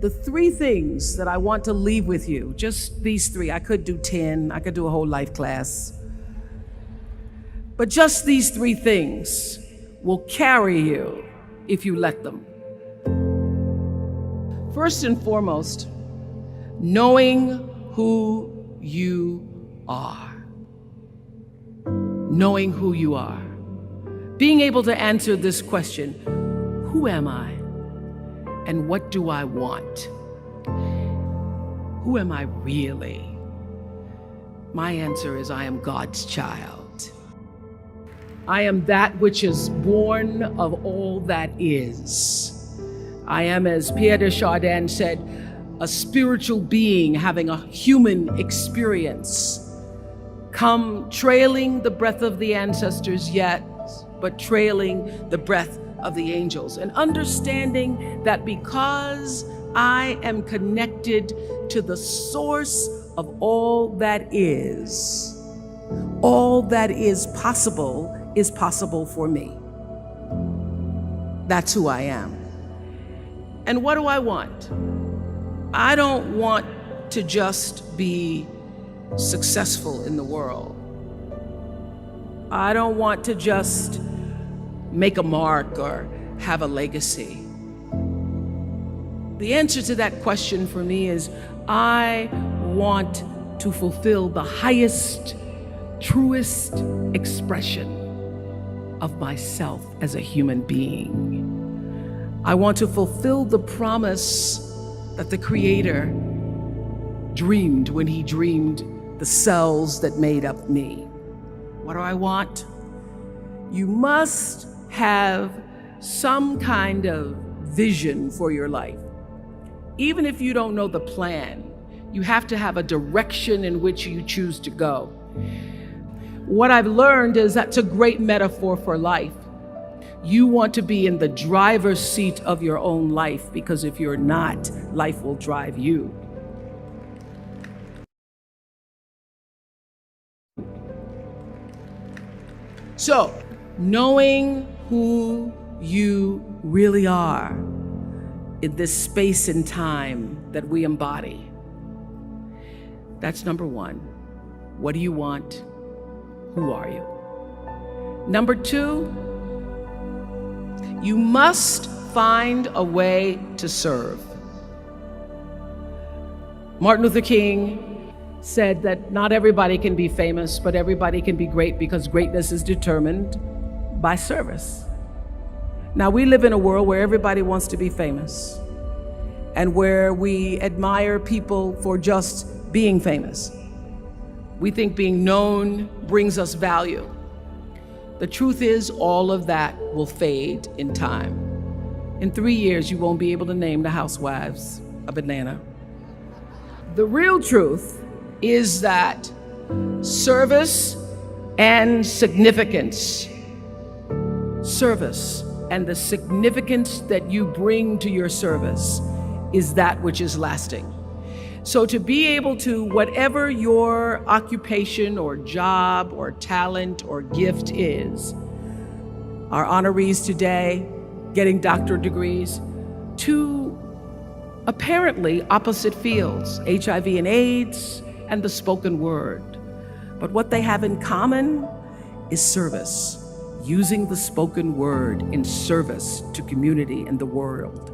the 3 things that I want to leave with you, just these 3. I could do 10, I could do a whole life class. But just these 3 things will carry you if you let them. First and foremost, knowing who you are. Knowing who you are. Being able to answer this question, who am I? And what do I want? Who am I really? My answer is I am God's child. I am that which is born of all that is. I am, as Pierre de Chardin said, a spiritual being having a human experience. Come trailing the breath of the ancestors yet, but trailing the breath of the angels. And understanding that because I am connected to the source of all that is possible for me. That's who I am. And what do I want? I don't want to just be successful in the world. I don't want to just make a mark or have a legacy. The answer to that question for me is I want to fulfill the highest, truest expression of myself as a human being. I want to fulfill the promise that the Creator dreamed when He dreamed the cells that made up me. What do I want? You must have some kind of vision for your life. Even if you don't know the plan, you have to have a direction in which you choose to go. What I've learned is that's a great metaphor for life. You want to be in the driver's seat of your own life, because if you're not, life will drive you. So, knowing who you really are in this space and time that we embody. That's number 1. What do you want? Who are you? Number 2, you must find a way to serve. Martin Luther King said that not everybody can be famous, but everybody can be great, because greatness is determined by service. Now, we live in a world where everybody wants to be famous and where we admire people for just being famous. We think being known brings us value. The truth is, all of that will fade in time. In 3 years, you won't be able to name the housewives of Atlanta. The real truth is that service and significance, service and the significance that you bring to your service is that which is lasting. So to be able to, whatever your occupation or job or talent or gift is, our honorees today getting doctorate degrees, to apparently opposite fields, HIV and AIDS and the spoken word. But what they have in common is service, using the spoken word in service to community and the world.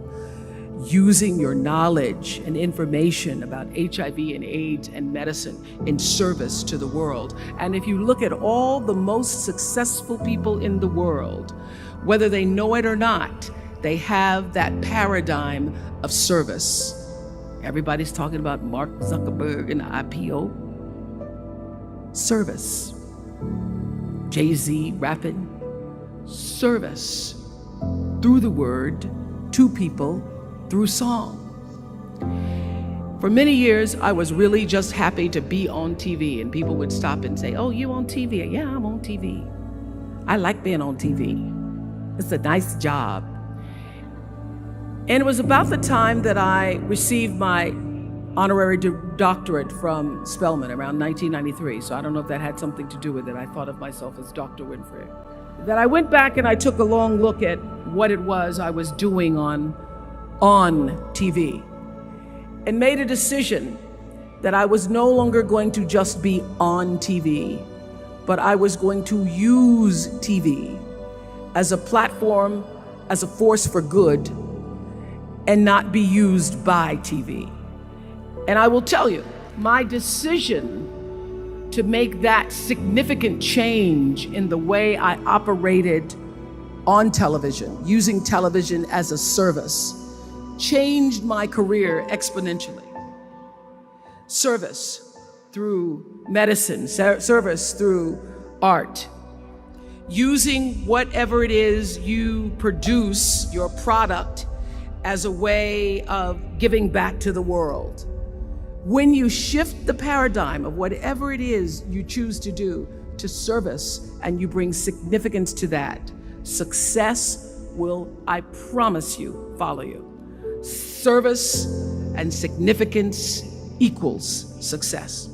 Using your knowledge and information about HIV and AIDS and medicine in service to the world. And if you look at all the most successful people in the world, whether they know it or not, they have that paradigm of service. Everybody's talking about Mark Zuckerberg and the IPO. Service. Jay-Z rapping. Service. Through the word, to people, through song. For many years, I was really just happy to be on TV, and people would stop and say, "Oh, you on TV?" "Yeah, I'm on TV. I like being on TV. It's a nice job." And it was about the time that I received my honorary doctorate from Spelman around 1993. So I don't know if that had something to do with it. I thought of myself as Dr. Winfrey. That I went back and I took a long look at what it was I was doing on TV. and made a decision that I was no longer going to just be on TV, but I was going to use TV as a platform, as a force for good, and not be used by TV. And I will tell you, my decision to make that significant change in the way I operated on television, using television as a service, changed my career exponentially. Service through medicine, service through art, using whatever it is you produce, your product, as a way of giving back to the world. When you shift the paradigm of whatever it is you choose to do to service, and you bring significance to that, success will, I promise you, follow you. Service and significance equals success.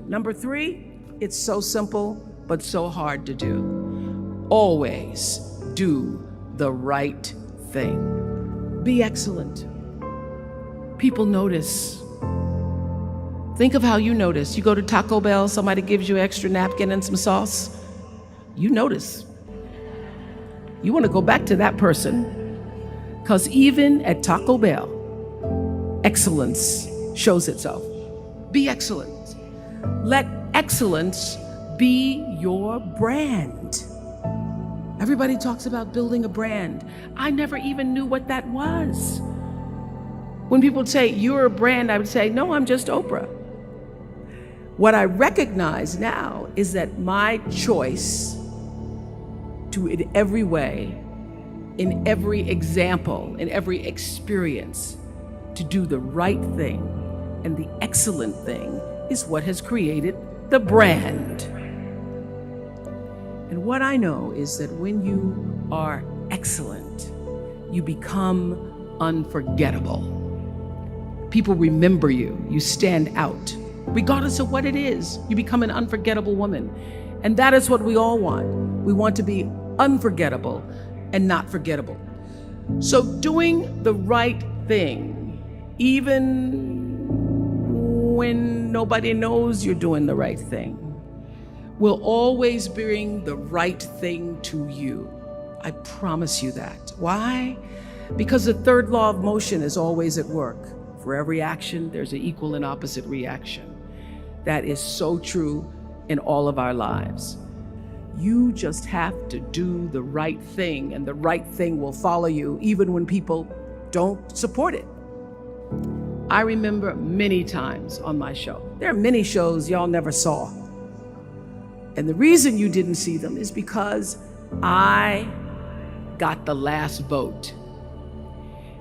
Number 3, it's so simple, but so hard to do. Always do the right thing. Be excellent. People notice. Think of how you notice. You go to Taco Bell, somebody gives you an extra napkin and some sauce. You notice. You want to go back to that person. Because even at Taco Bell, excellence shows itself. Be excellent. Let excellence be your brand. Everybody talks about building a brand. I never even knew what that was. When people say, you're a brand, I would say, no, I'm just Oprah. What I recognize now is that my choice to, in every way, in every example, in every experience, to do the right thing and the excellent thing is what has created the brand. And what I know is that when you are excellent, you become unforgettable. People remember you, you stand out. Regardless of what it is, you become an unforgettable woman. And that is what we all want. We want to be unforgettable and not forgettable. So doing the right thing, even when nobody knows you're doing the right thing, will always bring the right thing to you. I promise you that. Why? Because the third law of motion is always at work. For every action, there's an equal and opposite reaction. That is so true in all of our lives. You just have to do the right thing, and the right thing will follow you even when people don't support it. I remember many times on my show. There are many shows y'all never saw. And the reason you didn't see them is because I got the last vote.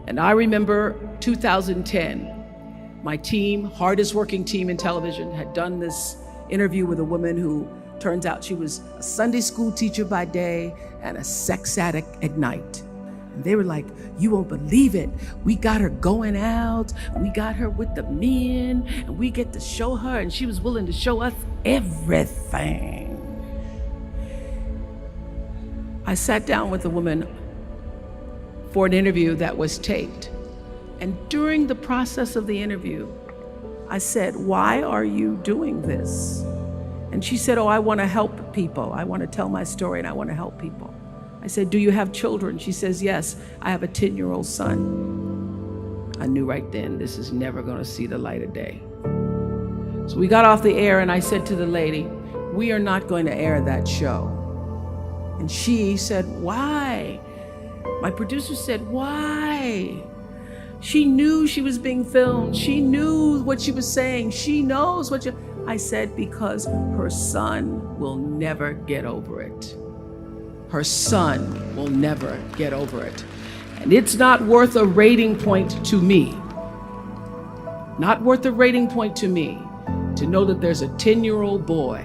And I remember 2010, my team, hardest working team in television, had done this interview with a woman who turns out she was a Sunday school teacher by day and a sex addict at night. And they were like, you won't believe it. We got her going out, we got her with the men, and we get to show her, and she was willing to show us everything. I sat down with a woman for an interview that was taped. And during the process of the interview, I said, why are you doing this? And she said, oh, I want to help people. I want to tell my story and I want to help people. I said, do you have children? She says, yes, I have a 10-year-old son. I knew right then, this is never going to see the light of day. So we got off the air and I said to the lady, we are not going to air that show. And she said, why? My producer said, why? She knew she was being filmed. She knew what she was saying. She knows what you... I said, because her son will never get over it. Her son will never get over it. And it's not worth a rating point to me. Not worth a rating point to me to know that there's a 10-year-old boy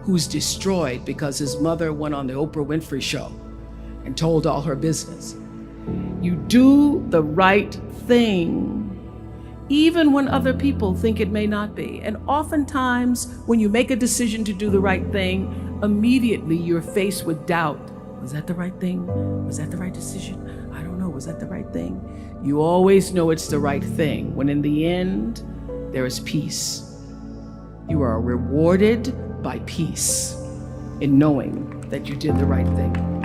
who's destroyed because his mother went on the Oprah Winfrey show and told all her business. You do the right thing, even when other people think it may not be. And oftentimes, when you make a decision to do the right thing, immediately you're faced with doubt was that the right thing? Was that the right decision? I don't know, was that the right thing? You always know it's the right thing when in the end, there is peace. You are rewarded by peace in knowing that you did the right thing.